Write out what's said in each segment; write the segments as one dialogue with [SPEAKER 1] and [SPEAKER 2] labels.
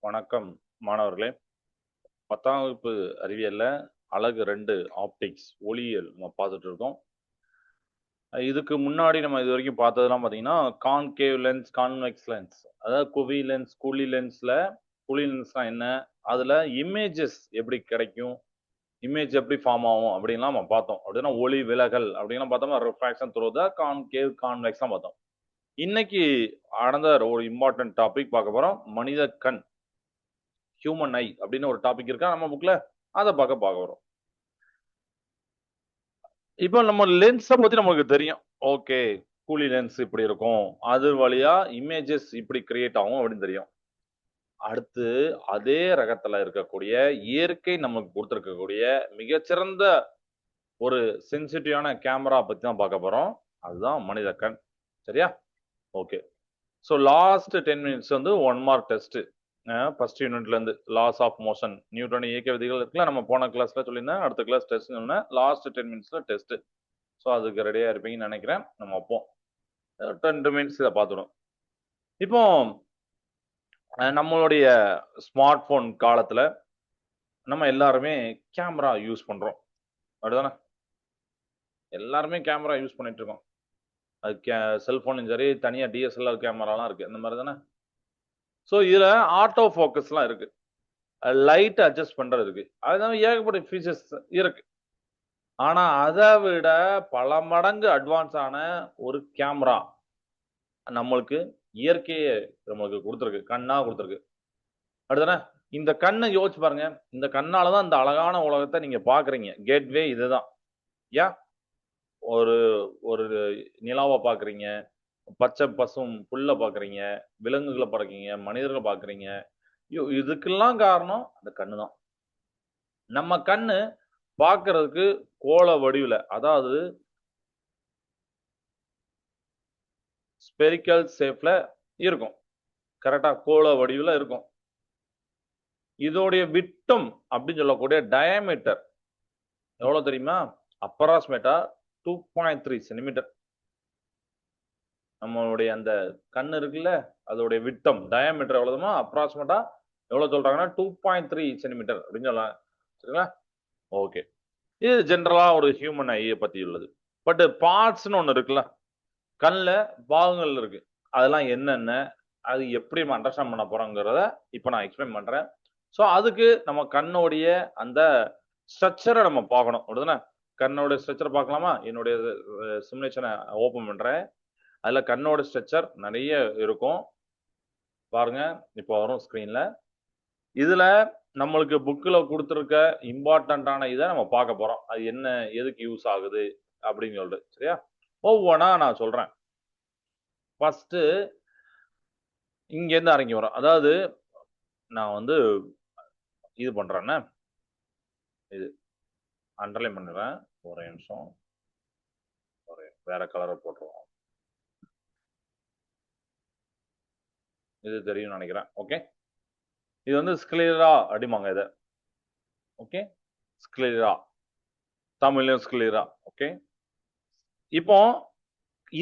[SPEAKER 1] வணக்கம் மாணவர்களே. 10ஆம் வகுப்பு அறிவியல்ல அலகு 2 ஆப்டிக்ஸ் ஒளியியல் நம்ம பார்த்துட்டு இருக்கோம். இதுக்கு முன்னாடி நம்ம இதுவரைக்கும் பார்த்ததெல்லாம் பார்த்தீங்கன்னா, கான்கேவ் லென்ஸ், கான்வெக்ஸ் லென்ஸ். அதாவது குவி லென்ஸ், குழி லென்ஸ்ல குழி லென்ஸ்னா என்ன? அதுல இமேஜஸ் எப்படி கிடைக்கும்? இமேஜ் எப்படி ஃபார்ம் ஆகும்? அப்படின்லாம் நம்ம பார்த்தோம். அப்படின்னா ஒளி விலகல் அப்படின்லாம் பார்த்தோமா, ரிஃப்ராக்ஷன் த்ரூ த கான்கேவ், கான்வெக்ஸ்லாம் பார்த்தோம். இன்னைக்கு அனதர் ஒரு இம்பார்ட்டன்ட் டாபிக் பார்க்க போறோம். மனித கண், ஹியூமன் ஐ அப்படின்னு ஒரு டாபிக் இருக்கா நம்ம புக்ல, அதை பார்க்க வரோம். இப்போ நம்ம லென்ஸை பத்தி நமக்கு தெரியும். ஓகே, கூலி லென்ஸ் இப்படி இருக்கும், அது வழியா இமேஜஸ் இப்படி கிரியேட் ஆகும் அப்படின்னு தெரியும். அடுத்து அதே ரகத்துல இருக்கக்கூடிய இயற்கை நமக்கு கொடுத்திருக்கக்கூடிய மிகச்சிறந்த ஒரு சென்சிட்டிவான கேமரா பத்தி தான் பார்க்க போறோம். அதுதான் மனித கண். சரியா? ஓகே. ஸோ லாஸ்ட் 10 மினிட்ஸ் வந்து 1 மார்க் டெஸ்ட். ஃபர்ஸ்ட் யூனிட்ல இருந்து லாஸ் ஆஃப் மோஷன், நியூட்டன் இயக்க விதிகள் இருக்குல்ல, நம்ம போன கிளாஸ்ல சொல்லியிருந்தேன். அடுத்த கிளாஸ் டெஸ்ட் லாஸ்ட் 10 மினிட்ஸ்ல டெஸ்ட். ஸோ அதுக்கு ரெடியா இருப்பீங்கன்னு நினைக்கிறேன். நம்ம வைப்போம். 2 மினிட்ஸ் இதை பார்த்துடும். இப்போ நம்மளுடைய ஸ்மார்ட் போன் காலத்துல நம்ம எல்லாருமே கேமரா யூஸ் பண்றோம், அப்படிதானே? எல்லாருமே கேமரா யூஸ் பண்ணிட்டு இருக்கோம். அது செல்போனும் சரி, தனியா டிஎஸ்எல்ஆர் கேமராலாம் இருக்கு, இந்த மாதிரி தானே. ஸோ இதுல ஆட்டோ ஃபோக்கஸ்லாம் இருக்கு, லைட் அட்ஜஸ்ட் பண்றது இருக்கு, அதுதான் ஏகப்பட்ட ஃபீச்சர்ஸ் இருக்கு. ஆனா அதை விட பல மடங்கு அட்வான்ஸ் ஆன ஒரு கேமரா நம்மளுக்கு இயற்கையே நம்மளுக்கு கொடுத்துருக்கு, கண்ணா கொடுத்துருக்கு. அடுத்தானே இந்த கண்ணை யோசிச்சு பாருங்க. இந்த கண்ணாலதான் இந்த அழகான உலகத்தை நீங்க பாக்குறீங்க. கேட்வே இதுதான். ஏன் ஒரு ஒரு நிலாவை பாக்குறீங்க, பச்சை பசும் புல்ல பாக்குறீங்க, விலங்குகளை பாக்குறீங்க, மனிதர்களை பாக்குறீங்க. இதுக்கெல்லாம் காரணம் அந்த கண்ணு தான். நம்ம கண்ணு பாக்குறதுக்கு கோள வடிவுல, அதாவது ஸ்பெரிக்கல் ஷேப்ல இருக்கும். கரெக்டா? கோள வடிவுல இருக்கும். இதோடைய விட்டம் அப்படின்னு சொல்லக்கூடிய டயாமீட்டர் எவ்வளவு தெரியுமா? அப்ராக்சிமேட்டா 2.3 சென்டிமீட்டர். நம்மளுடைய அந்த கண்ணு இருக்குல்ல, அதோடைய விட்டம் டயாமீட்டர் எவ்வளவுமா? அப்ராக்சிமேட்டா எவ்வளவு சொல்றாங்கன்னா 2.3 சென்டிமீட்டர் அப்படின்னு சொல்லலாம். சரிங்களா? ஓகே. இது ஜென்ரலா ஒரு ஹியூமன் ஐயை பத்தி உள்ளது. பட் பார்ட்ஸ்னு ஒண்ணு இருக்குல்ல, கண்ணுல பாகங்கள் இருக்கு. அதெல்லாம் என்னென்ன, அது எப்படி நம்ம அண்டர்ஸ்டாண்ட் பண்ண போறோங்கிறத இப்ப நான் எக்ஸ்பிளைன் பண்றேன். ஸோ அதுக்கு நம்ம கண்ணோடைய அந்த ஸ்ட்ரக்சரை நம்ம பார்க்கணும், அப்படிதானே? கண்ணோட ஸ்ட்ரக்சர் பார்க்கலாமா? என்னுடைய சிமுலேஷனை ஓபன் பண்றேன். அதுல கண்ணோட ஸ்ட்ரக்சர் நிறைய இருக்கும், பாருங்க. இப்போ வரும் ஸ்கிரீன்ல. இதுல நம்மளுக்கு புக்ல கொடுத்துருக்க இம்பார்ட்டன்டான இதை நம்ம பார்க்க போறோம். அது என்ன, எதுக்கு யூஸ் ஆகுது அப்படின்னு சொல்லிட்டு. சரியா? ஒவ்வொன்றா நான் சொல்றேன். ஃபர்ஸ்ட் இங்க இருந்து இறங்கி வரும். அதாவது நான் வந்து இது பண்றேன்னா, இது அண்டர்லைன் பண்ணுறேன். ஒரே நிமிஷம், வேற கலரை போட்டுருவோம். இது தெரியும் நினைக்கிறேன். ஓகே, இது வந்து ஸ்க்ளீரா அப்படிமாங்க இதை. ஓகே, ஸ்க்ளீரா, தமிழ்லயும் ஸ்க்ளீரா. ஓகே, இப்போ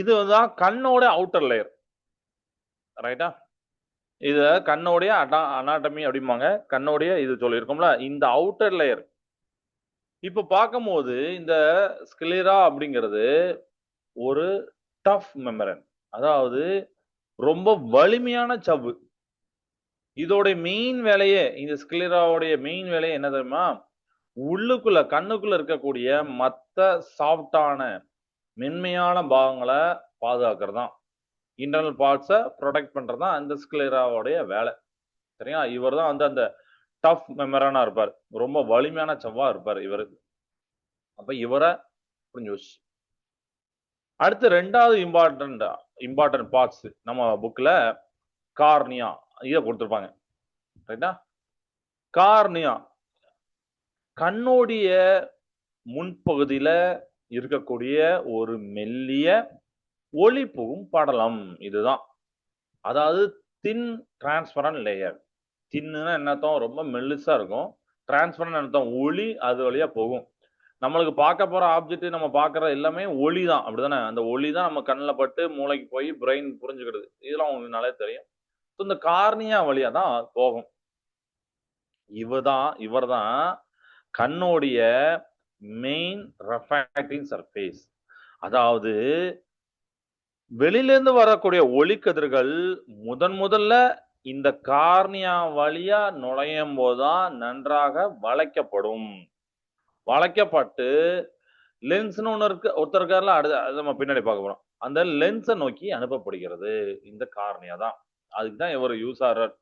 [SPEAKER 1] இதுதான் கண்ணோட அவுட்டர் லேயர், ரைட்டா? இது கண்ணோடைய அனாட்டமி அப்படிம்பாங்க. கண்ணோடைய இது சொல்லியிருக்கோம்ல, இந்த அவுட்டர் லேயர். இப்ப பார்க்கும்போது இந்த ஸ்க்ளீரா அப்படிங்கிறது ஒரு டஃப் மெம்பரன், அதாவது ரொம்ப வலிமையான சவ்வு. இதோட மெயின் வேலையே, இந்த ஸ்க்ளீராவுடைய மெயின் வேலையே என்ன தெரியுமா? உள்ளுக்குள்ள கண்ணுக்குள்ள இருக்கக்கூடிய மத்த சாஃப்டான மென்மையான பாகங்களை பாதுகாக்கிறது தான், இன்டர்னல் பார்ட்ஸை ப்ரொடெக்ட் பண்றது தான் அந்த ஸ்க்ளீராவுடைய வேலை. சரியா? இவர் தான் வந்து அந்த டஃப் மெம்பரானா இருப்பார், ரொம்ப வலிமையான சவ்வா இருப்பார் இவர். அப்ப இவரை புரிஞ்சு வச்சு, அடுத்து ரெண்டாவது இம்பார்ட்டன்ட் பார்ட்ஸ் நம்ம புக்ல கார்னியா இதை கொடுத்துருப்பாங்க, ரைட்டா? கார்னியா கண்ணோடைய முன்பகுதியில இருக்கக்கூடிய ஒரு மெல்லிய ஒளி புகும் படலம். இதுதான், அதாவது தின் டிரான்ஸ்பரண்ட் லேயர். தின்னுனா என்ன அர்த்தம்? ரொம்ப மெல்லிசா இருக்கும். டிரான்ஸ்பரண்ட் அர்த்தம் ஒளி அது வழியா போகும். நம்மளுக்கு பார்க்க போற ஆப்ஜெக்ட், நம்ம பார்க்கற எல்லாமே ஒளி தான், அப்படிதானே? அந்த ஒளி தான் நம்ம கண்ணில் பட்டு மூளைக்கு போய் பிரெயின் புரிஞ்சுக்கிறது. இதெல்லாம் உங்களுக்கு நல்லா தெரியும். இந்த கார்னியா வழியா தான் போகும். இவர்தான் கண்ணோடைய மெயின் ரெஃப்ராக்டிங் சர்ஃபேஸ். அதாவது வெளியிலிருந்து வரக்கூடிய ஒளிக்கதிர்கள் முதல்ல இந்த கார்னியா வழியா நுழையும் போதுதான் நன்றாக வளைக்கப்படும். வளைக்கப்பட்டு லென்ஸ்னு ஒண்ணு இருக்கு, ஒருத்தர் இருக்காருல, அது நம்ம பின்னாடி பார்க்க போறோம். அந்த லென்ஸை நோக்கி அனுப்பப்படுகிறது இந்த கார்னியா தான். அதுக்கு தான் இவர் யூஸ் ஆகிறார்.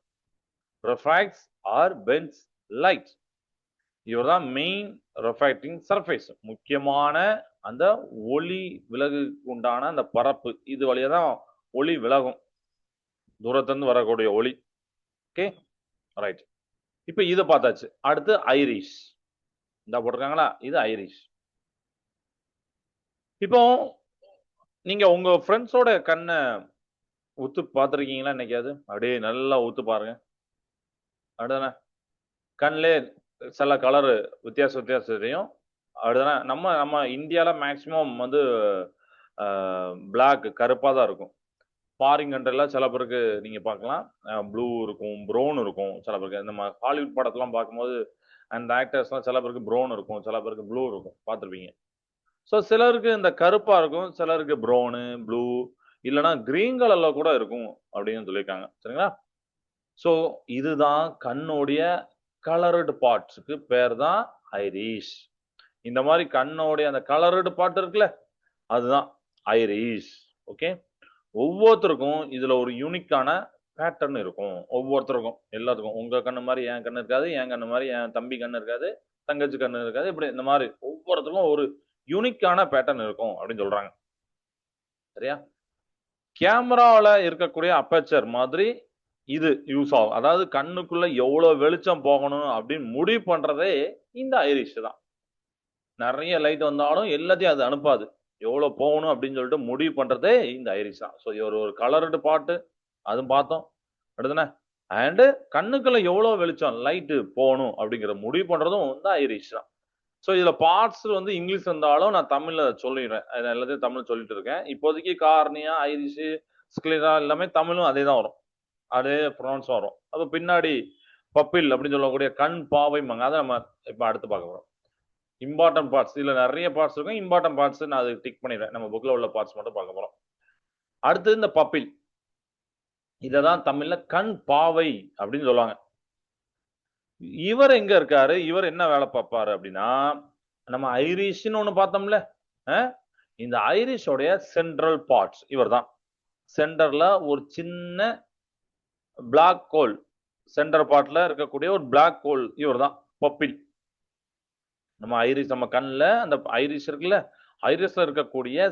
[SPEAKER 1] refracts or bends light. இவர்தான் மெயின் ரெஃப்ராக்டிங் சர்ஃபேஸ். முக்கியமான அந்த ஒளி விலகு உண்டான அந்த பரப்பு, இது வழியா தான் ஒளி விலகும், தூரத்திலிருந்து வரக்கூடிய ஒளி. Okay, right. இப்ப இதை பார்த்தாச்சு. அடுத்து ஐரிஷ். இந்த போட்டிருக்காங்களா, இது ஐரிஷ். இப்போ நீங்க உங்க ஃப்ரெண்ட்ஸோட கண்ணை உத்து பார்த்துருக்கீங்களா என்னைக்காவது? அப்படியே நல்லா உத்து பாருங்க. அப்படிதானே? கண்ணிலே சில கலரு வித்தியாசம் தெரியும். அப்படிதானே? நம்ம இந்தியாவில் மேக்சிமம் வந்து பிளாக், கருப்பாக தான் இருக்கும். ஃபாரின் கண்ட்ரியில் சில பேருக்கு நீங்கள் பார்க்கலாம் ப்ளூ இருக்கும், ப்ரௌன் இருக்கும். சில பேருக்கு நம்ம ஹாலிவுட் படத்தெல்லாம் பார்க்கும்போது அந்த ஆக்டர்ஸ்லாம் சில பேருக்கு ப்ரௌன் இருக்கும், சில பேருக்கு ப்ளூ இருக்கும், பார்த்துருப்பீங்க. ஸோ சிலருக்கு இந்த கருப்பாக இருக்கும், சிலருக்கு ப்ரௌனு, ப்ளூ, இல்லைன்னா கிரீன் கலரில் கூட இருக்கும் அப்படின்னு சொல்லியிருக்காங்க. சரிங்களா? ஸோ இதுதான் கண்ணுடைய கலர்டு பார்ட்ஸுக்கு பேர் தான் ஐரிஷ். இந்த மாதிரி கண்ணோடைய அந்த கலர்டு பார்ட் இருக்குல்ல, அதுதான் ஐரிஷ். ஓகே, ஒவ்வொருத்தருக்கும் இதுல ஒரு யூனிக்கான பேட்டர்ன் இருக்கும். ஒவ்வொருத்தருக்கும், எல்லாத்துக்கும். உங்க கண்ணு மாதிரி என் கண்ணு இருக்காது, என் கண்ணு மாதிரி என் தம்பி கண்ணு இருக்காது, தங்கச்சி கண்ணு இருக்காது. இப்படி இந்த மாதிரி ஒவ்வொருத்தருக்கும் ஒரு யூனிக்கான பேட்டர்ன் இருக்கும் அப்படின்னு சொல்றாங்க. சரியா? கேமரால இருக்கக்கூடிய அப்பேச்சர் மாதிரி இது யூஸ் ஆகும். அதாவது கண்ணுக்குள்ள எவ்வளவு வெளிச்சம் போகணும் அப்படின்னு முடிவு பண்றதே இந்த ஐரிஷ் தான். நிறைய லைட் வந்தாலும் எல்லாத்தையும் அது அனுப்பாது. எவ்வளவு போகணும் அப்படின்னு சொல்லிட்டு முடிவு பண்றதே இந்த ஐரிஷ் தான். ஸோ ஒரு கலர்டு பாட்டு அதுவும் பார்த்தோம். அடுத்துன அண்டு கண்ணுக்குள்ள எவ்வளவு வெளிச்சம் லைட்டு போகணும் அப்படிங்கிற முடிவு பண்றதும் இந்த ஐரிஷ் தான். ஸோ இதுல பார்ட்ஸ் வந்து இங்கிலீஷ் இருந்தாலும் நான் தமிழ்ல சொல்லிடுறேன். எல்லாத்தையும் தமிழ் சொல்லிட்டு இருக்கேன். இப்போதைக்கு கார்னியா, ஐரிஷ், ஸ்க்ளிரா எல்லாமே தமிழும் அதே தான் வரும், அதே ப்ரொனவுன்ஸ் வரும். அப்போ பின்னாடி பப்பில் அப்படின்னு சொல்லக்கூடிய கண் பாவைம்பாங்க. அதை நம்ம இப்போ அடுத்து பார்க்க போறோம். இம்பார்ட்டன்ட் பார்ட்ஸ், இதுல நிறைய பார்ட்ஸ் இருக்கும். இம்பார்ட்டன்ட் பார்ட்ஸ் நான் அது டிக் பண்ணிடுறேன். நம்ம புக்ல உள்ள பார்ட்ஸ் மட்டும் பார்க்க போறோம். அடுத்து இந்த பப்பில், இததான் தமிழ்ல கண் பாவை அப்படின்னு சொல்லுவாங்க. இவர் எங்க இருக்காரு, இவர் என்ன வேலை பார்ப்பாரு அப்படின்னா, நம்ம ஐரிஷ்னு ஒண்ணு பார்த்தோம்ல, இந்த ஐரிஷோடைய சென்ட்ரல் பார்ட்ஸ் இவர் தான். சென்டர்ல ஒரு சின்ன பிளாக் ஹோல், சென்டர் பார்ட்ல இருக்கக்கூடிய ஒரு பிளாக் ஹோல் இவர் தான் பப்பில். நம்ம ஐரிஷ், நம்ம கண்ணில் அந்த ஐரிஷ் இருக்குல்ல, ஐரிஷ்ல இருக்கக்கூடிய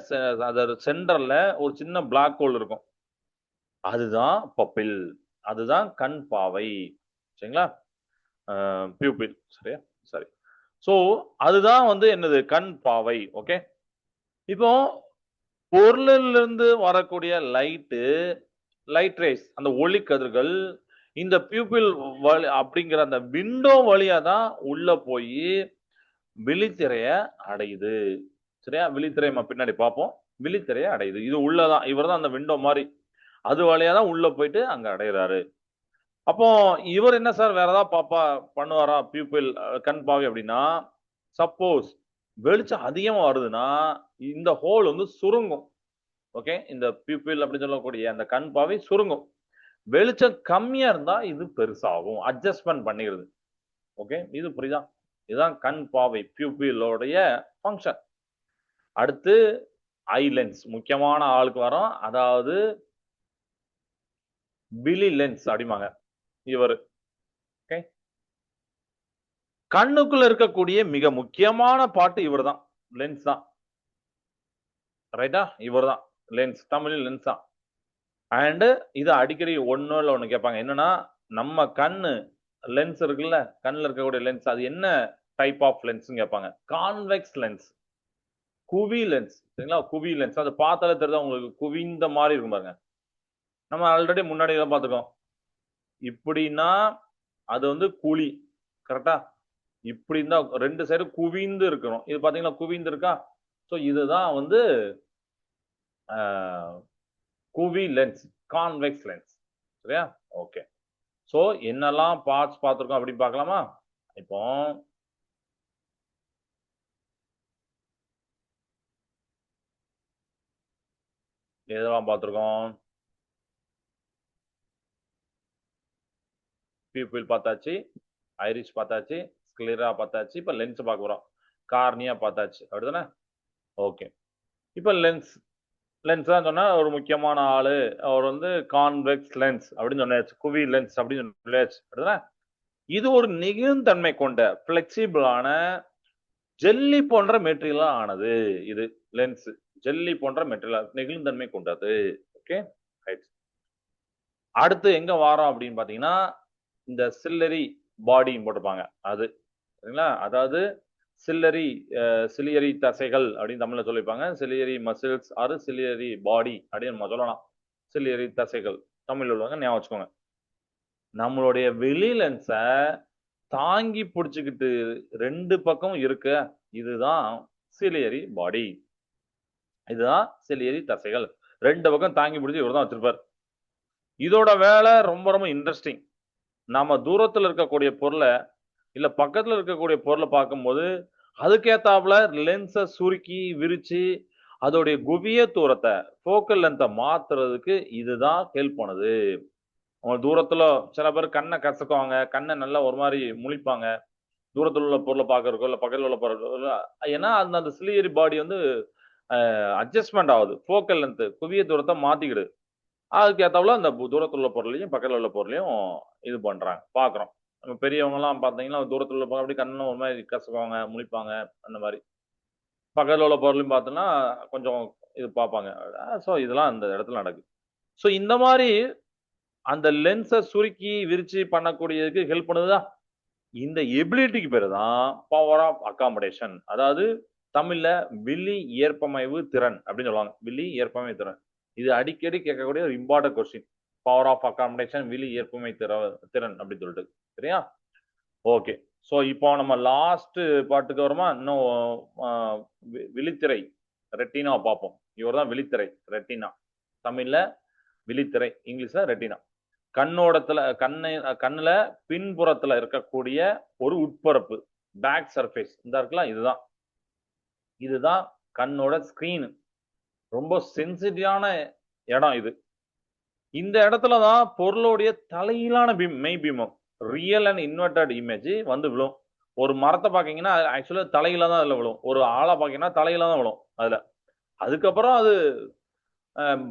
[SPEAKER 1] சென்டர்ல ஒரு சின்ன பிளாக் ஹோல் இருக்கும், அதுதான் பப்பில், அதுதான் கண் பாவை. சரிங்களா? பியூபில். சரியா? சரி. ஸோ அதுதான் வந்து என்னது, கண் பாவை. ஓகே, இப்போ பொருளிலிருந்து வரக்கூடிய லைட் ரேஸ், அந்த ஒளி கதிர்கள் இந்த பியூபில் அப்படிங்கிற அந்த விண்டோ வழியா தான் உள்ள போய் விழித்திரைய அடையுது. சரியா? விழித்திரை பின்னாடி பார்ப்போம். விழித்திரைய அடையுது. இது உள்ளதான், இவர் தான் அந்த விண்டோ மாதிரி, அது வழியா தான் உள்ள போயிட்டு அங்க அடைகிறாரு. அப்போ இவர் என்ன சார் வேற ஏதாவது பண்ணுவாரா பியூப்பிள், கண் பாவை அப்படின்னா, சப்போஸ் வெளிச்சம் அதிகமா வருதுன்னா இந்த ஹோல் வந்து சுருங்கும். ஓகே, இந்த பியூப்பிள் அப்படின்னு சொல்லக்கூடிய அந்த கண் பாவை சுருங்கும். வெளிச்சம் கம்மியா இருந்தா இது பெருசாகும், அட்ஜஸ்ட்மெண்ட் பண்ணிடுது. ஓகே, இது புரியுதா? இதுதான் கண் பாவை, பியூப்பிளோடைய ஃபங்க்ஷன். அடுத்து ஐ லென்ஸ், முக்கியமான ஆளுக்கு வரோம். அதாவது பிலி லென்ஸ் அப்படிமாங்க இவர். ஓகே, கண்ணுக்குள்ள இருக்கக்கூடிய மிக முக்கியமான பாட்டு இவர் தான், லென்ஸ் தான். ரைட்டா? இவர் தான் லென்ஸ், தமிழில் லென்ஸ் தான். அண்ட் இது அடிக்கடி ஒண்ணு கேட்பாங்க, என்னன்னா நம்ம கண்ணு லென்ஸ் இருக்குல்ல, கண்ணில் இருக்கக்கூடிய லென்ஸ், அது என்ன டைப் ஆஃப் லென்ஸ் கேட்பாங்க. கான்வெக்ஸ் லென்ஸ், குவி லென்ஸ். சரிங்களா? குவி லென்ஸ், அது பார்த்தாலே தெரியுதா உங்களுக்கு, குவிந்த மாதிரி இருக்கும் பாருங்க. நம்ம ஆல்ரெடி முன்னாடி தான் பார்த்துக்கோம். இப்படின்னா அது வந்து குழி, கரெக்டா? இப்படி இருந்தா ரெண்டு சைடு குவிந்து இருக்கணும். இது பாத்தீங்கன்னா குவிந்து இருக்கா? ஸோ இதுதான் வந்து குவி லென்ஸ், கான்வெக்ஸ் லென்ஸ். சரியா? ஓகே. ஸோ என்னெல்லாம் பார்ட்ஸ் பார்த்துருக்கோம் அப்படின்னு பார்க்கலாமா? இப்போ எதெல்லாம் பார்த்துருக்கோம்? பியூபிள் பார்த்தாச்சு, ஐரிஸ் பார்த்தாச்சு, ஸ்க்ளிரா பார்த்தாச்சு. இப்போ லென்ஸ் பார்க்க போகிறோம். கார்னியா பார்த்தாச்சு, அப்படிதானே? ஓகே. இப்போ லென்ஸ் லென்ஸ் தான் சொன்னா ஒரு முக்கியமான ஆளு. அவர் வந்து கான்வெக்ஸ் லென்ஸ் அப்படின்னு சொன்னாச்சு, குவி லென்ஸ் அப்படின்னு சொன்னாச்சு, அப்படிதானே? இது ஒரு நெகிழ்தன்மை கொண்ட பிளெக்சிபிளான ஜெல்லி போன்ற மெட்டீரியலா ஆனது. இது லென்ஸ் ஜெல்லி போன்ற மெட்டீரியல், நெகிழ்தன்மை கொண்டது. Okay, right. அடுத்து எங்க வாரோம் அப்படின்னு பாத்தீங்கன்னா, இந்த சில்லரி பாடி போட்டிருப்பாங்க அது, சரிங்களா? அதாவது சில்லரி சிலியரி தசைகள் அப்படின்னு தமிழ்ல சொல்லியிருப்பாங்க. சிலியரி மசில்ஸ் ஆர் சிலியரி பாடி அப்படின்னு நம்ம சொல்லலாம். சிலியரி தசைகள் தமிழ்ல உள்ளவங்க ஞாபகம் வச்சுக்கோங்க. நம்மளுடைய வெளி லென்ஸை தாங்கி பிடிச்சுக்கிட்டு ரெண்டு பக்கம் இருக்க இதுதான் சிலியரி பாடி. இதுதான் சிலியரி தசைகள். ரெண்டு பக்கம் தாங்கி பிடிச்சி இவர் தான் வச்சிருப்பார். இதோட வேலை ரொம்ப ரொம்ப இன்ட்ரெஸ்டிங். நாம தூரத்துல இருக்கக்கூடிய பொருளை இல்ல பக்கத்துல இருக்கக்கூடிய பொருளை பார்க்கும்போது அதுக்கேத்தாப்புல லென்ஸை சுருக்கி விரிச்சு அதோடைய குவிய தூரத்தை ஃபோக்கல் லென்த்தை மாத்துறதுக்கு இதுதான் ஹெல்ப் பண்ணுது. அவங்க தூரத்துல சில பேர் கண்ணை கசக்குவாங்க, கண்ணை நல்லா ஒரு மாதிரி முழிப்பாங்க தூரத்தில் உள்ள பொருளை பார்க்கறக்கோ இல்லை பக்கத்தில் உள்ள பொருள். ஏன்னா அந்த அந்த சிலியரி பாடி வந்து அட்ஜஸ்ட்மெண்ட் ஆகுது, ஃபோக்கல் லென்த் குவிய தூரத்தை மாத்திக்கிடு. அதுக்கு ஏத்தாப்புல அந்த தூரத்தில் உள்ள பொருளையும் பக்கத்தில் உள்ள பொருளையும் இது பண்றாங்க பார்க்குறோம். நம்ம பெரியவங்கலாம் பார்த்தீங்கன்னா தூரத்தில் உள்ள பொருள் அப்படி கண்ணு ஒரு மாதிரி கசக்குவாங்க, முழிப்பாங்க, அந்த மாதிரி. பக்கத்தில் உள்ள பொருளையும் பார்த்தோன்னா கொஞ்சம் இது பார்ப்பாங்க. ஸோ இதெல்லாம் அந்த இடத்துல நடக்குது. ஸோ இந்த மாதிரி அந்த லென்ஸை சுருக்கி விரிச்சு பண்ணக்கூடியதுக்கு ஹெல்ப் பண்ணுதா? இந்த எபிலிட்டிக்கு பேரு தான் பவர் ஆஃப் அகாமடேஷன். அதாவது தமிழ்ல விழி ஏற்பமைவு திறன் அப்படின்னு சொல்லுவாங்க. விழி ஏற்பமை திறன். இது அடிக்கடி கேட்கக்கூடிய ஒரு important question. Power of accommodation, விழி ஏற்பமை திறன் அப்படின்னு சொல்லிட்டு. சரியா? ஓகே. ஸோ இப்போ நம்ம லாஸ்ட் பாட்டுக்கு வருமா? இன்னும் விழித்திரை ரெட்டினா பார்ப்போம். இவர் தான் விழித்திரை ரெட்டினா. தமிழ்ல விழித்திரை, இங்கிலீஷ்ல ரெட்டினா. கண்ணோடத்துல கண்ணுல பின்புறத்துல இருக்கக்கூடிய ஒரு உட்பரப்பு, பேக் சர்ஃபேஸ் இந்த இருக்கலாம். இதுதான் கண்ணோட ஸ்கிரீன். ரொம்ப சென்சிட்டிவான இடம் இது. இந்த இடத்துலதான் பொருளுடைய தலையிலான மெய்பிம்பம், ரியல் அண்ட் இன்வெர்டட் இமேஜ் வந்து விழும். ஒரு மரத்தை பாத்தீங்கன்னா ஆக்சுவலா தலையில தான் அதுல விழும். ஒரு ஆளை பாத்தீங்கன்னா தலையில தான் விழும் அதுல. அதுக்கப்புறம் அது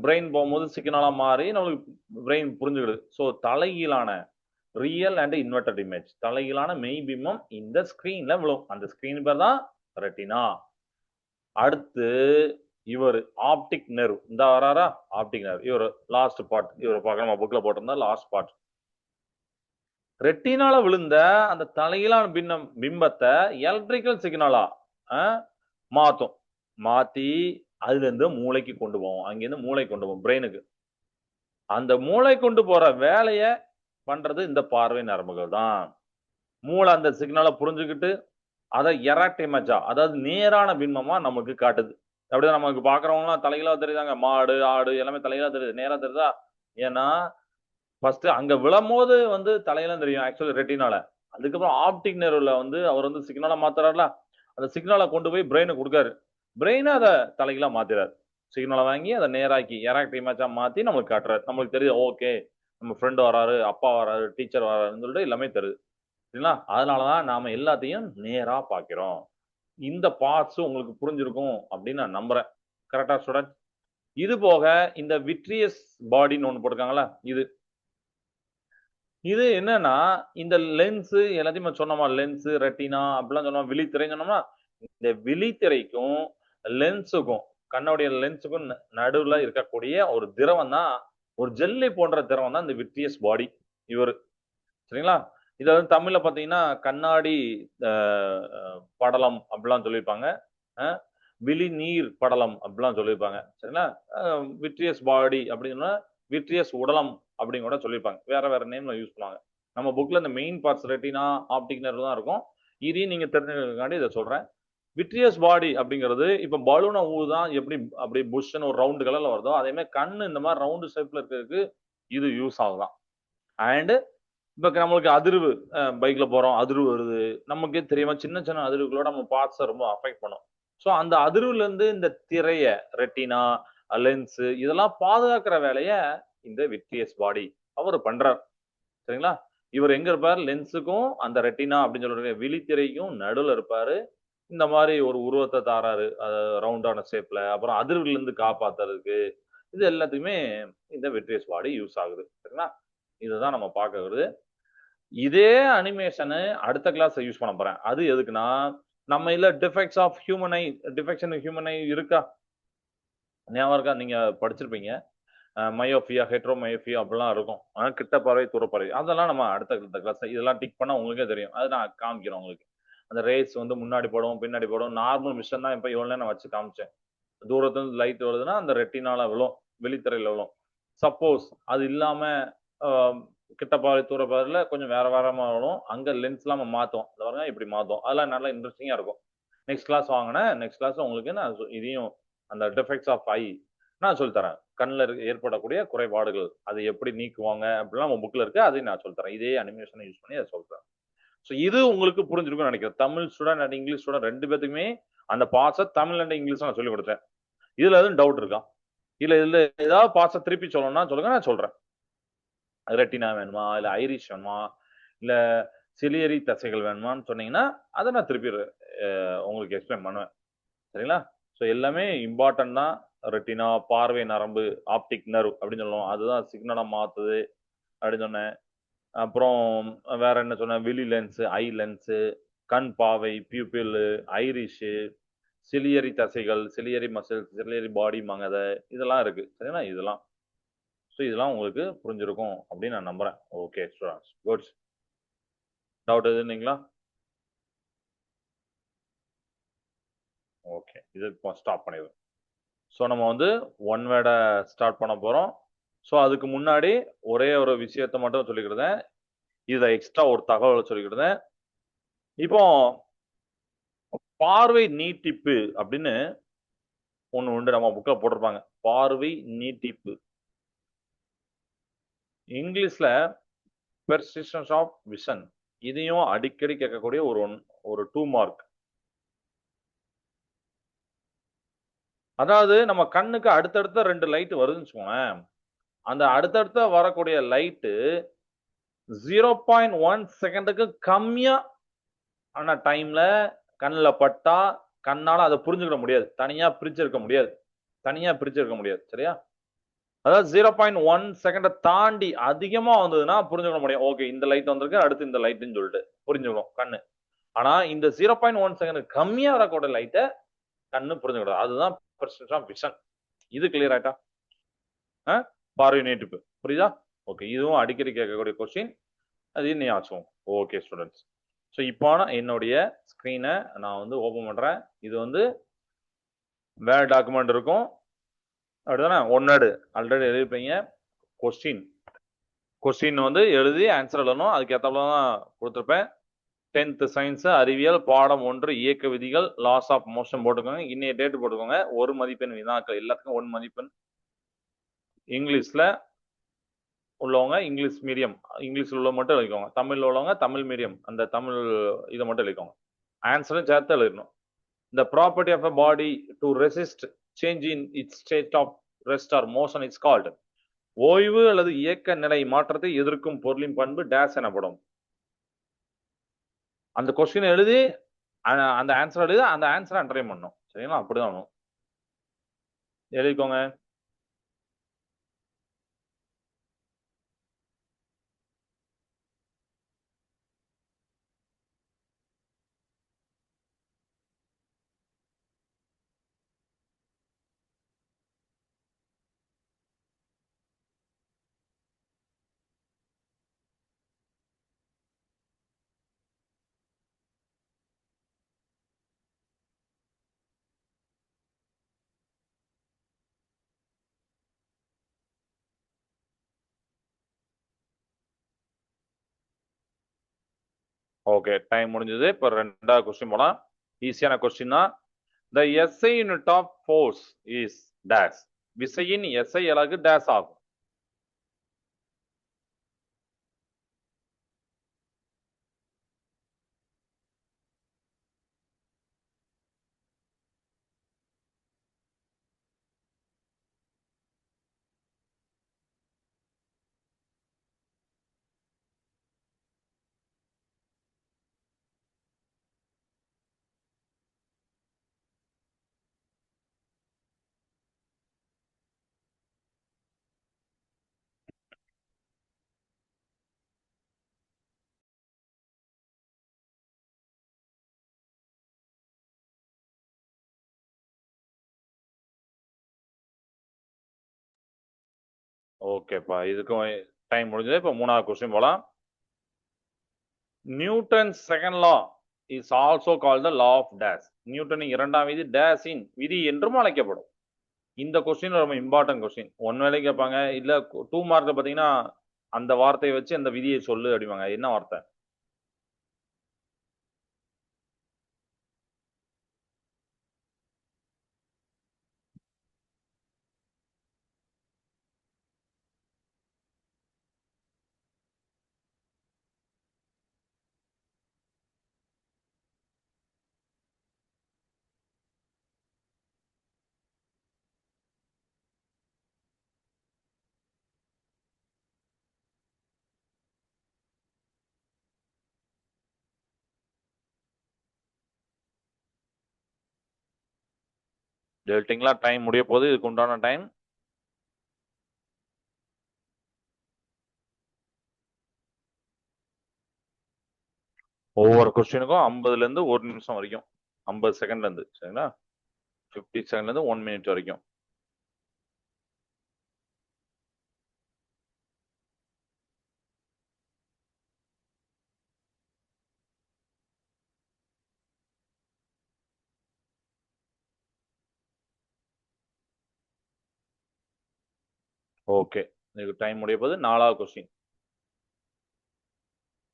[SPEAKER 1] பிரெயின் போகும்போது சிக்னலா மாறி நம்மளுக்கு பிரெயின் புரிஞ்சுக்கிடுது. ஸோ தலையிலான ரியல் அண்ட் இன்வெர்டட் இமேஜ், தலையிலான மெய்பிம்பம் இந்த ஸ்கிரீன்ல விழும். அந்த ஸ்கிரீன் பேர் தான் ரெட்டினா. அடுத்து இவர் ஆப்டிக் நெர்வ். இந்த வராரா ஆப்டிக் நெர்வ். இவர் லாஸ்ட் பார்ட். இவர் பார்க்க நம்ம புக்ல போட்டிருந்தா லாஸ்ட் பார்ட். ரெட்டினால விழுந்த அந்த தலையிலான பிம்பத்தை எலக்ட்ரிக்கல் சிக்னலா மாத்தும். மாத்தி அதுல இருந்து மூளைக்கு கொண்டு போவோம். அங்கிருந்து மூளை கொண்டு போவோம் பிரெயினுக்கு. அந்த மூளை கொண்டு போற வேலைய பண்றது இந்த பார்வை நரம்புகள் தான். மூளை அந்த சிக்னலை புரிஞ்சுக்கிட்டு அதை எராக்ட் இமேஜா, அதாவது நேரான பிம்பமா நமக்கு காட்டுது. அப்படியே நமக்கு பாக்குறவங்களாம் தலைகளா தெரியுதாங்க. மாடு, ஆடு எல்லாமே தலைகளா தெரியுது. நேரா தெரியுதா? ஏன்னா ஃபர்ஸ்ட் அங்க விழும்போது வந்து தலையெல்லாம் தெரியும் ஆக்சுவலி ரெட்டினால. அதுக்கப்புறம் ஆப்டிக் நெர்வ்ல வந்து அவர் வந்து சிக்னலா மாத்துறாருல, அந்த சிக்னலை கொண்டு போய் பிரெயினுக்கு கொடுக்காரு. பிரெயினை அதை தலைகளா மாத்திராரு. சிக்னலை வாங்கி அதை நேராக்கி எராக்ட் இமேஜா மாத்தி நமக்கு காட்டுறாரு. நம்மளுக்கு தெரியுது, ஓகே நம்ம ஃப்ரெண்டு வராரு, அப்பா வராரு, டீச்சர் வராருன்னு சொல்லிட்டு எல்லாமே தெரியுது. சரிங்களா? அதனாலதான் நாம எல்லாத்தையும் நேரா பாக்கிறோம். இந்த பார்ட்ஸ் உங்களுக்கு புரிஞ்சிருக்கும் அப்படின்னு நான் நம்புறேன். கரெக்டா ஸ்டூடெண்ட்? இது போக இந்த விட்ரியஸ் பாடின்னு ஒண்ணு போட்டிருக்காங்களா, இது என்னன்னா இந்த லென்ஸ் எல்லாத்தையும் சொன்னோமா, லென்ஸ் ரெட்டினா அப்படிலாம் சொன்னோம், விழித்திரை சொன்னோம்னா, இந்த விழித்திரைக்கும் லென்ஸுக்கும் கண்ணுடைய லென்ஸுக்கும் நடுவுல இருக்கக்கூடிய ஒரு திரவம் தான், ஒரு ஜெல்லி போன்ற திரவம் தான் இந்த விட்ரியஸ் பாடி. இவர் சரிங்களா? இதை வந்து தமிழ்ல பாத்தீங்கன்னா கண்ணாடி படலம் அப்படிலாம் சொல்லியிருப்பாங்க. விழி நீர் படலம் அப்படிலாம் சொல்லியிருப்பாங்க. சரிங்களா? விட்ரியஸ் பாடி அப்படின்னா விட்ரியஸ் உடலம் அப்படின்னு கூட சொல்லியிருப்பாங்க. வேற வேற நேம்ல யூஸ் பண்ணுவாங்க. நம்ம புக்ல இந்த main parts retina optic nerve தான் இருக்கும். இதையும் நீங்க தெரிஞ்சுக்கிறதுக்காண்டி இதை சொல்றேன். விட்ரியஸ் பாடி அப்படிங்கிறது இப்ப பலூனை ஊதான் எப்படி அப்படி புஷ்ன்னு ஒரு ரவுண்டு கலர்ல வருதோ அதே மாதிரி கண்ணு இந்த மாதிரி ரவுண்டு ஷேப்ல இருக்கிறதுக்கு இது யூஸ் ஆகுதான். அண்ட் இப்ப நம்மளுக்கு அதிர்வு பைக்ல போறோம், அதிர்வு வருது. நமக்கே தெரியாம சின்ன சின்ன அதிர்வுகளோட நம்ம பார்ட்ஸ ரொம்ப அஃபெக்ட் பண்ணும். ஸோ அந்த அதிர்வுல இருந்து இந்த திரைய, ரெட்டினா, லென்ஸ் இதெல்லாம் பாதுகாக்கிற வேலைய இந்த விட்ரியஸ் பாடி அவரு பண்றார். சரிங்களா? இவர் எங்க இருப்பார்? லென்ஸுக்கும் அந்த ரெட்டினா அப்படின்னு சொல்லக்கூடிய விழித்திரைக்கும் நடுவுல இருப்பாரு. இந்த மாரி ஒரு உருவத்த தாராரு. ரவுண்டான ஷேப்ல. அப்புறம் அதிர்வுல இருந்து காப்பாத்துறதுக்கு. இது எல்லாத்துக்குமே இந்த விட்ரியஸ் பாடி யூஸ் ஆகுது. சரிங்களா? இதுதான் நம்ம பார்க்கறது. இதே அனிமேஷனு அடுத்த கிளாஸ்ல யூஸ் பண்ண போறேன். அது எதுக்குன்னா, நம்ம இதுல defects of human eye defection human eye இருக்கா? ஞாபகம் இருக்கா? நீங்க படிச்சிருப்பீங்க. மயோபியா, ஹெட்ரோமயோபியா அப்படிலாம் இருக்கும். ஆனா கிட்ட பார்வை, தூர பார்வை. அதெல்லாம் நம்ம அடுத்த கிளாஸ்ல இதெல்லாம் டிக் பண்ணா உங்களுக்கே தெரியும். அது நான் காமிக்கிறேன் உங்களுக்கு. அந்த ரேஸ் வந்து முன்னாடி போடும், பின்னாடி போடும். நார்மல் மிஷன் தான் இப்ப இவ்வளவு நேரம் நான் வச்சு காமிச்சேன். தூரத்துல இருந்து லைட் வருதுன்னா, அந்த ரெட்டினால விழும். விழித்திரையில விழும். சப்போஸ் அது இல்லாம அ கிட்ட பார்வை, தூர பார்வையில கொஞ்சம் வேற வேறமா வரும். அங்க லென்ஸ்லாம் நம்ம மாத்துவோம். இந்த பாருங்க இப்படி மாத்துவோம். அதெல்லாம் நல்லா இன்ட்ரஸ்டிங்கா இருக்கும். நெக்ஸ்ட் கிளாஸ் வாங்குனேன். நெக்ஸ்ட் கிளாஸ்ல உங்களுக்கு நான் இதையும் அந்த டிஃபெக்ட்ஸ் ஆஃப் ஐ நான் சொல்லித் தரேன். கண்ல ஏற்படக்கூடிய குறைபாடுகள். அதை எப்படி நீக்குவாங்க அப்படிலாம் நம்ம புக்ல இருக்கு. அதையும் நான் சொல்லித் தரேன். இதே அனிமேஷனை யூஸ் பண்ணி அதை சொல்றேன். ஸோ இது உங்களுக்கு புரிஞ்சிருக்கும்னு நினைக்கிறேன். Tamil student and English student 2 பேத்துக்குமே அந்த பார்ட்ஸ தமிழ் அண்ட் இங்கிலீஷ்ல நான் சொல்லிக் கொடுத்தேன். இதுல எதுவும் டவுட் இருக்கா? இல்ல இதுல ஏதாவது பார்ட்ஸ திருப்பி சொல்லணும்னா சொல்லுங்க நான் சொல்றேன். ரெட்டினா வேணுமா? இல்ல ஐரிஷ் வேணுமா? இல்ல சிலியரி தசைகள் வேணுமான்னு சொன்னீங்கன்னா, அத நான் திருப்பி உங்களுக்கு எக்ஸ்பிளைன் பண்ணுவேன். சரிங்களா? ஸோ எல்லாமே இம்பார்ட்டன்ட் தான். ரெட்டினா, பார்வை நரம்பு, ஆப்டிக் நர்வ் அப்படின்னு சொல்லுவோம். அதுதான் சிக்னலா மாத்துது அப்படின்னு சொன்னேன். அப்புறம் வேற என்ன சொன்னேன்? விழி லென்ஸ், ஐ லென்ஸ், கண் பாவை, பியூப்பிள், ஐரிஷ், சிலியரி தசைகள், சிலியரி மசில்ஸ், சிலியரி பாடிம்பாங்க அத. இதெல்லாம் இருக்கு. சரிங்களா? இதெல்லாம். ஸோ இதெல்லாம் உங்களுக்கு புரிஞ்சிருக்கும் அப்படின்னு நான் நம்புறேன். Okay students. குட். டவுட் எதுவும் இல்லைங்களா? ஓகே. இது இப்போ ஸ்டாப் பண்ணிடுவோம். ஸோ நம்ம வந்து ஒன் வேர்ட ஸ்டார்ட் பண்ண போறோம். ஸோ அதுக்கு முன்னாடி ஒரே ஒரு விஷயத்த மட்டும் சொல்லிக்கிடுதேன். இதுல எக்ஸ்ட்ரா ஒரு தகவல் சொல்லிக்கிடுதேன். இப்போ பார்வை நீட்டிப்பு அப்படின்னு ஒண்ணு உண்டு. நம்ம புக்ல போட்டிருப்பாங்க. பார்வை நீட்டிப்பு. இங்கிலீஷ்ல பெர்சிஸ்டன்ஸ் ஆஃப் விஷன். இதையும் அடிக்கடி கேட்கக்கூடிய ஒரு 2 மார்க். அதாவது நம்ம கண்ணுக்கு அடுத்தடுத்த 2 லைட் வருதுன்னு வச்சுக்கோங்களேன். அந்த அடுத்தடுத்த வரக்கூடிய லைட்டு 0.1 செகண்டுக்கு கம்மியா ஆன டைம்ல கண்ணுல பட்டா கண்ணால அதை புரிஞ்சுக்கிட முடியாது. தனியா பிரிச்சிருக்க முடியாது. தனியா பிரிச்சிருக்க முடியாது. சரியா? அதாவது 0.1 செகண்ட தாண்டி அதிகமா வந்ததுன்னா புரிஞ்சுக்க முடியும். ஓகே இந்த லைட் வந்திருக்கு அடுத்து இந்த லைட்னு சொல்லிட்டு புரிஞ்சுக்கணும் கண்ணு. ஆனா இந்த 0.1 செகண்ட் கம்மியா வரக்கூடிய லைட்டை கண்ணு புரிஞ்சுக்கிடும். அதுதான் பெர்செப்ஷன் ஆஃப் விஷன். இது கிளியர் ஆயிட்டா? பார்வை நீட்டிப்பு புரியுதா? ஓகே இதுவும் அடிக்கடி கேட்கக்கூடிய கொஸ்டின். அது நீ ஆச்சும். Okay students. ஸோ இப்போ என்னுடைய ஸ்க்ரீனை நான் வந்து ஓப்பன் பண்றேன். இது வந்து வேற டாக்குமெண்ட் இருக்கும். அப்படிதானே? ஒன்னேடு ஆல்ரெடி எழுதிருப்பீங்க. கொஸ்டின் வந்து எழுதி ஆன்சர் எழுதணும். அதுக்கு ஏற்றாப்புல தான் கொடுத்துருப்பேன். 10th சயின்ஸ் அறிவியல் பாடம் 1 இயக்க விதிகள் லாஸ் ஆஃப் மோஷன் போட்டுக்கோங்க. இன்னைய டேட் போட்டுக்கோங்க. 1 மதிப்பெண் வினாக்கள் எல்லாத்துக்கும் 1 மதிப்பெண். இங்கிலீஷ்ல உள்ளவங்க இங்கிலீஷ் மீடியம் இங்கிலீஷ்ல உள்ள மட்டும் எழுதிக்கோங்க. தமிழ்ல உள்ளவங்க தமிழ் மீடியம் அந்த தமிழ் இதை மட்டும் எழுதிக்கோங்க. ஆன்சரும் சேர்த்து எழுதணும். The property of a body to resist change in its state of rest or motion is called. ஓய்வு அல்லது இயக்க நிலை மாற்றத்தை எதிர்க்கும் பொருளின் பண்பு டேஸ் எனப்படும். அந்த கொஸ்டின் எழுதி அந்த ஆன்சர் எழுதி அந்த ஆன்சரை அண்டர்லைன் பண்ணணும். சரிங்களா? அப்படிதான் எழுதிக்கோங்க. ஓகே டைம் முடிஞ்சது. இப்போ 2வது கொஸ்டின் போலாம். ஈஸியான கொஸ்டின் தான். The SI unit of force is dash. விசையின் SI அலகு டேஸ் ஆகும். ஓகேப்பா, இதுக்கும் டைம் முடிஞ்சது. இப்போ 3வது கொஸ்டின் போலாம். Newton's second law is also called the law of dash. நியூட்டனின் இரண்டாம் விதி டேஷின் விதி என்றும் அழைக்கப்படும். இந்த கொஸ்டின் ரொம்ப இம்பார்ட்டன்ட் கொஸ்டின். ஒன் வேளை கேட்பாங்க, இல்ல 2 மார்க்ல பாத்தீங்கன்னா அந்த வார்த்தையை வச்சு அந்த விதியை சொல்லு அப்படிவாங்க. என்ன வார்த்தை? எழுதிட்டீங்களா? டைம் முடிய போகுது. இதுக்கு உண்டான டைம் ஒவ்வொரு கொஸ்டினுக்கும் 50ல இருந்து 1 நிமிஷம் வரைக்கும், 50 செகண்ட்ல இருந்து, சரிங்களா? 50 செகண்ட்ல இருந்து 1 மினிட் வரைக்கும். ஓகே, இதுக்கு டைம் முடிய போகுது. 4வது question.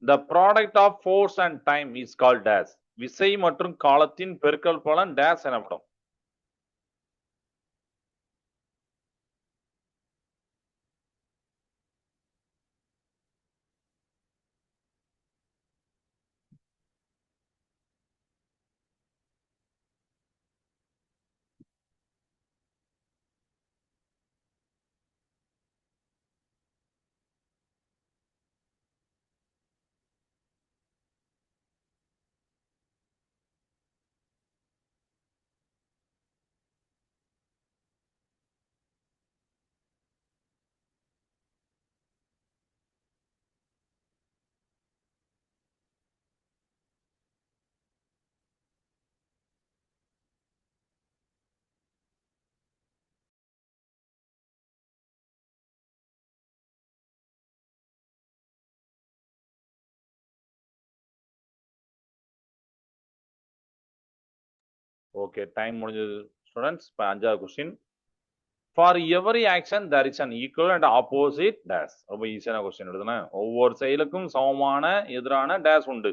[SPEAKER 1] The product of force and time is called dash. விசை மற்றும் காலத்தின் பெருக்கல் பலன் dash எனப்படும். ஓகே, டைம் முடிஞ்சது ஸ்டூடெண்ட்ஸ். இப்போ 5வது question. For every action there is an equal and opposite dash. ரொம்ப ஈஸியான கொஸ்டின் எடுத்துனா, ஒவ்வொரு செயலுக்கும் சமமான எதிரான டேஷ் உண்டு.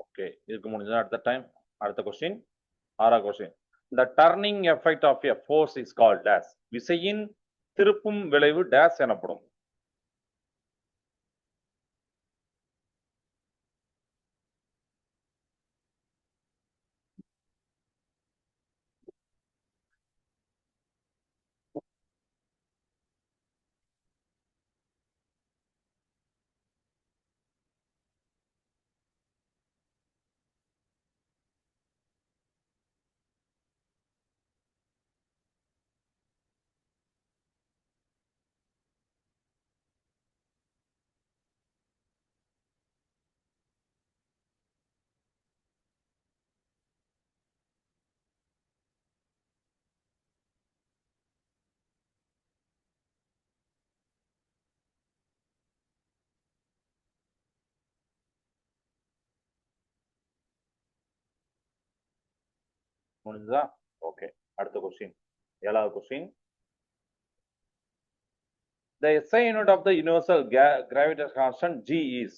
[SPEAKER 1] ஓகே, இதுக்கு முடிஞ்சது. அடுத்த கொஸ்டின், 6வது question. The turning effect of a force is called dash. விசையின் திருப்பும் விளைவு dash எனப்படும். முடிஞ்சதா? ஓகே. அடுத்த கொஸ்டின், 7வது question. The SI unit of the universal gravitational constant G is.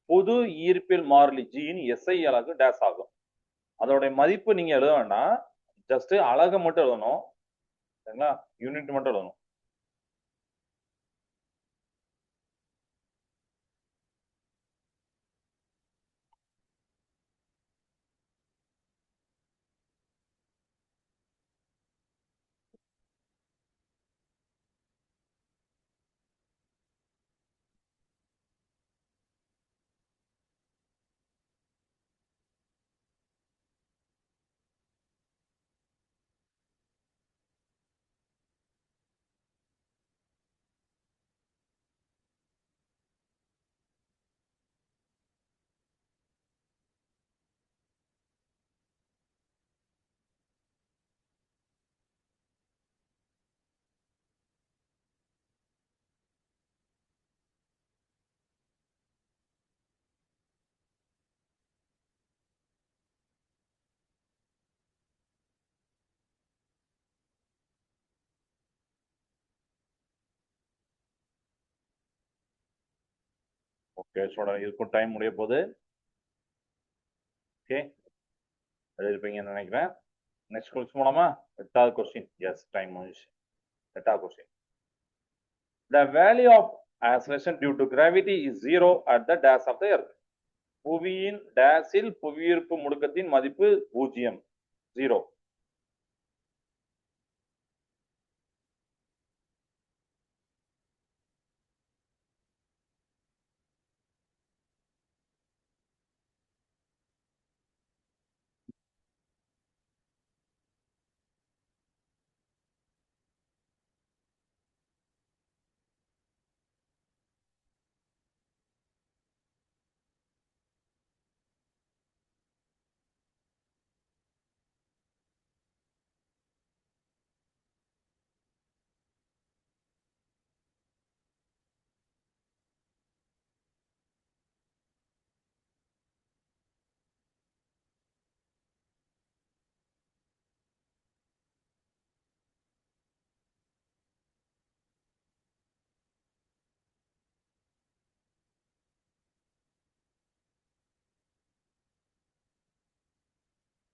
[SPEAKER 1] பொது ஈர்ப்பியல் மாறிலி G இன் SI அலகு டேஸ் ஆகும். அதோட மதிப்பு நீங்க எழுத வேண்டாம், ஜஸ்ட் அலகு மட்டும் எழுதணும். சரிங்களா? யூனிட் மட்டும் எழுதணும். ஓகே, ஸ்டூடெண்ட், இதுக்கும் டைம் முடிய போகுது. ஓகே, எழுதிருப்பீங்கன்னு நினைக்கிறேன். நெக்ஸ்ட் கொஸ்டின் போலாமா? 8வது கொஸ்டின். எஸ், டைம் முடிஞ்சு. 8வது question. The value of acceleration due to gravity is 0 at the dash of the earth. புவியின் டேஸில் புவியீர்ப்பு முடுக்கத்தின் மதிப்பு 0, 0.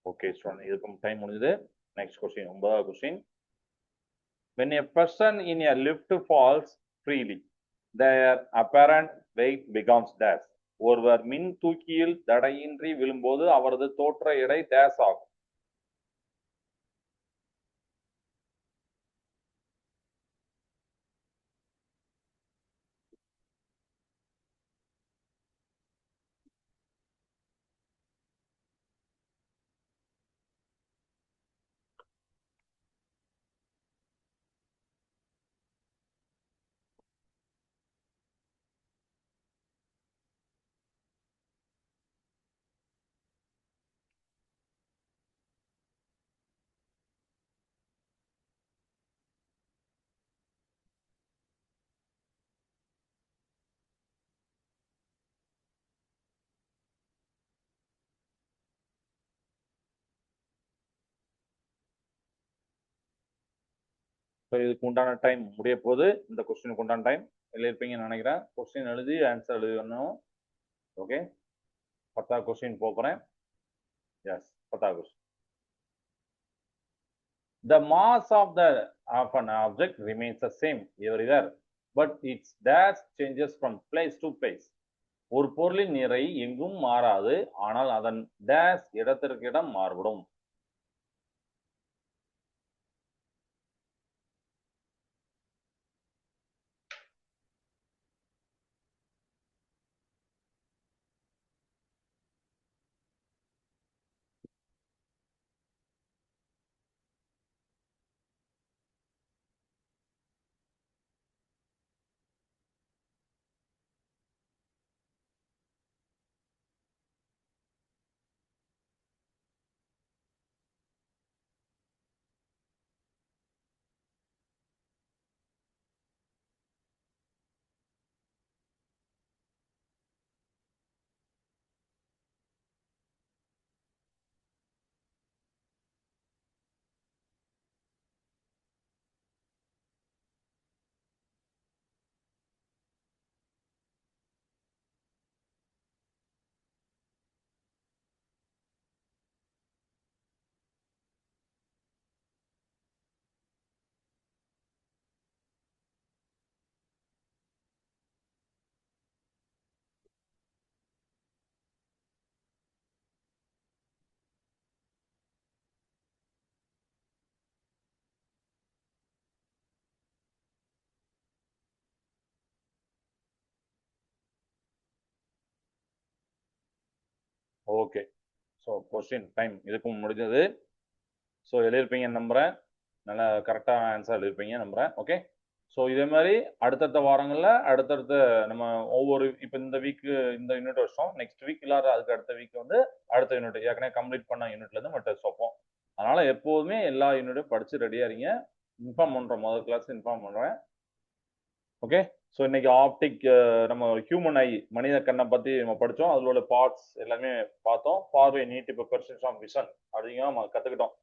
[SPEAKER 1] ஓகே ஸ்டூடெண்ட், இதுக்கும் டைம் முடிஞ்சது. நெக்ஸ்ட் கொஸ்டின், 9வது question. When a person in a lift falls freely, their apparent weight becomes dash. ஒருவர் மின் தூக்கியில் தடையின்றி விழும்போது அவரது தோற்ற எடை டேஸ் ஆகும். இதுக்கு உண்டான டைம் முடிய போது. இந்த கொஸ்டினுக்கு உண்டான டைம் எழுதிருப்பீங்கன்னு நினைக்கிறேன். கொஸ்டின் எழுதி ஆன்சர் எழுதணும். ஓகே, 10வது கொஸ்டின் போறேன். எஸ், 10வது question. The mass of an object remains the same everywhere, but its dash changes from place to place. ஒரு பொருளின் நிறை எங்கும் மாறாது, ஆனால் அதன் டேஷ் இடத்திற்கு இடம் மாறுபடும். ஓகே. ஸோ கொஸ்டின் டைம் இதுக்கும் முடிஞ்சது. ஸோ எழுதியிருப்பீங்கன்னு நம்புறேன். நல்லா கரெக்டான ஆன்சர் எழுதியிருப்பீங்க நம்புறேன். ஓகே. ஸோ இதே மாதிரி அடுத்தடுத்த வாரங்களில் அடுத்தடுத்த நம்ம ஒவ்வொரு இப்போ இந்த வீக்கு இந்த யூனிட் வச்சோம். நெக்ஸ்ட் வீக் இல்லாத அதுக்கு அடுத்த வீக் வந்து அடுத்த யூனிட் ஏற்கனவே கம்ப்ளீட் பண்ண யூனிட்லேருந்து நம்ம டெஸ்ட் வைப்போம். அதனால எப்போதுமே எல்லா யூனிட்டும் படிச்சு ரெடியா இருங்க. இன்ஃபார்ம் பண்ணுறோம், முதல் கிளாஸ் இன்ஃபார்ம் பண்ணுறேன். ஓகே. ஸோ இன்னைக்கு ஆப்டிக் நம்ம ஹியூமன் ஐ மனித கண்ணை பற்றி நம்ம படித்தோம். அதில் உள்ள பார்ட்ஸ் எல்லாமே பார்த்தோம். பார்வை நீட்டிப்பு பெர்செப்ஷன் ஆஃப் விஷன் அப்படிங்கிற நம்ம கற்றுக்கிட்டோம்.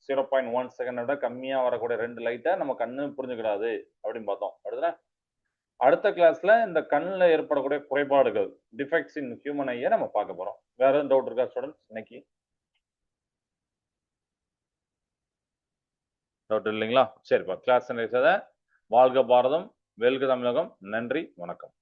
[SPEAKER 1] 0.1 செகண்டை விட கம்மியாக வரக்கூடிய 2 லைட்டை நம்ம கண்ணு புரிஞ்சுக்கிடாது அப்படின்னு பார்த்தோம். அடுத்த கிளாஸ்ல இந்த கண்ணில் ஏற்படக்கூடிய குறைபாடுகள் டிஃபெக்ட்ஸ் இன் ஹியூமன் ஐயை நம்ம பார்க்க போறோம். வேற எதுவும் டவுட் இருக்கா ஸ்டூடெண்ட்ஸ்? இன்னைக்கு டவுட் இல்லைங்களா? சரிப்பா, கிளாஸ் வாழ்க பாரதம், வெல்க தமிழகம். நன்றி, வணக்கம்.